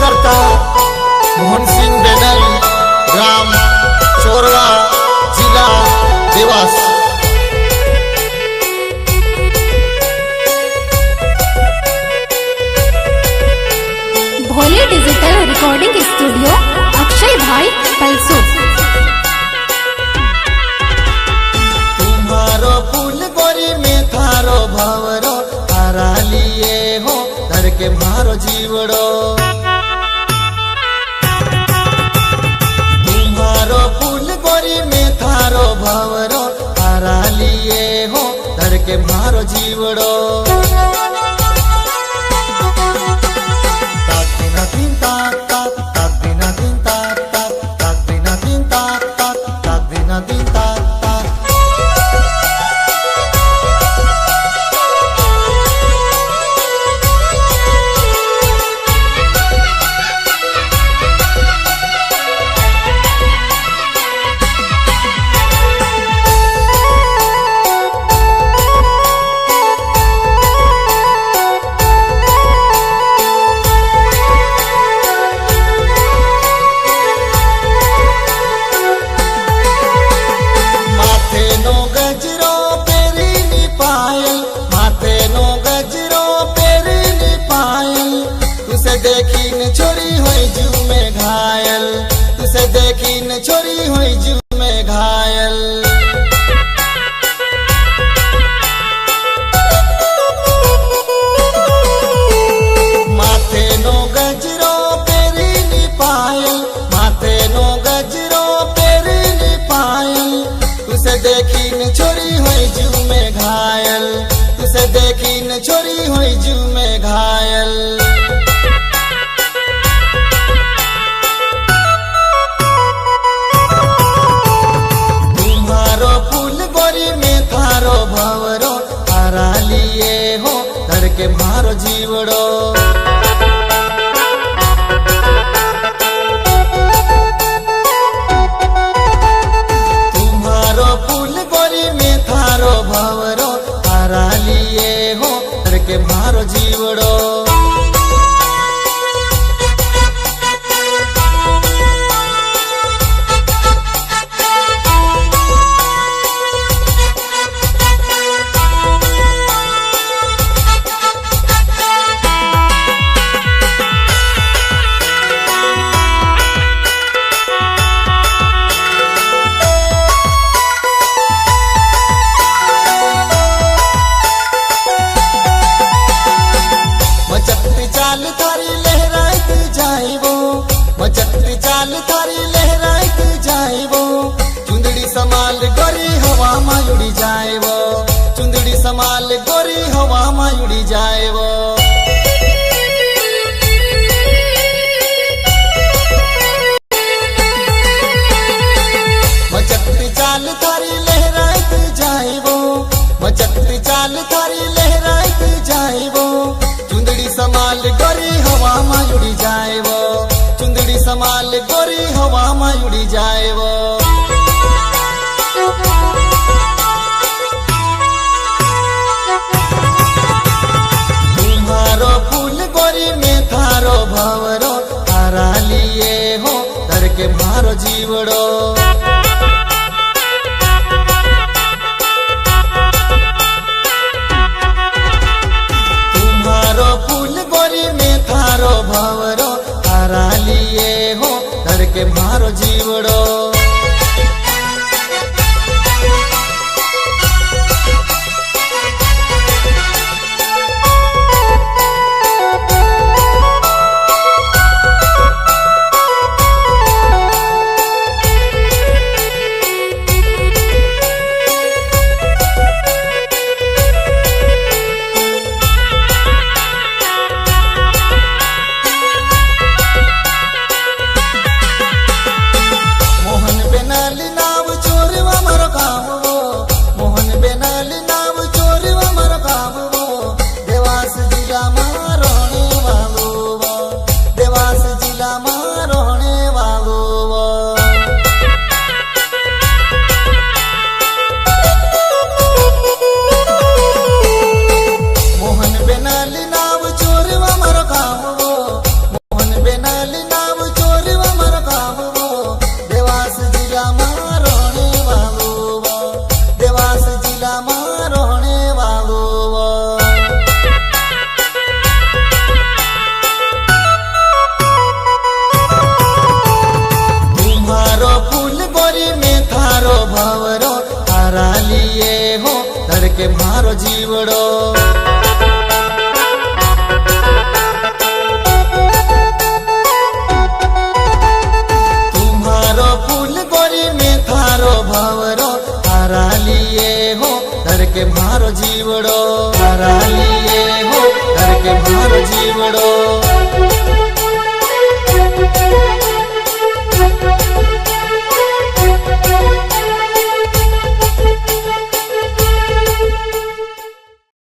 करता Mohan Singh banal, gram चोरवा, जिला देवास। Bhole digital recording studio, Akshay भाई पलसो। तुम्हारो फूल गोरी में थारो भवरो, तारा लिए हो धर के मारो जीवड़ो। तुम्हारो फूल गोरी में थारो भवरो, तारा लिए हो धर के मारो जीवड़ो। देखीन छोरी हुई जू में घायल, तुसे देखीन छोरी हुई जू में घायल। माथे नो गजरो पेरी नी पायल, माथे नो गजरो पेरी नी पायल। तुसे देखीन छोरी हुई जू में घायल, तुसे देखीन छोरी हुई जू में घायल। थारो भवरो, तारा लिए हो धर के मारो जीवड़ो। तुम्हारो फूल गोरी में थारो भवरो, तारा लिए हो धर के मारो जीवड़ो। चाल थारी लहरात जाइबो, मचकती चाल थारी लहरात जाइबो। चुंदड़ी समाल गोरी हवा में उड़ी जाइबो, चुंदड़ी समाल गोरी हवा में उड़ी जाइबो। मचकती चाल थारी लहरात जाइबो, मचकती चाल थारी लहरात जाइबो। चुंदड़ी समाल गोरी हवा में उड़ी जाएवो, चुंदड़ी समाल गोरी हवा में उड़ी जाएवो। तुम्हारो फूल गोरी में थारो भवरो, तारा लिए हो धर के मारो जीवड़ो। थारो भवरो, तारा लिए हो धर के मारो जीवड़ो। ધડકે મારો જીવડો. तुम्हारो फूल गोरी में थारो भवरो तारा लिए हो धड़के मारो जीवड़ो. तारा लिए हो धड़के मारो जीवड़ो.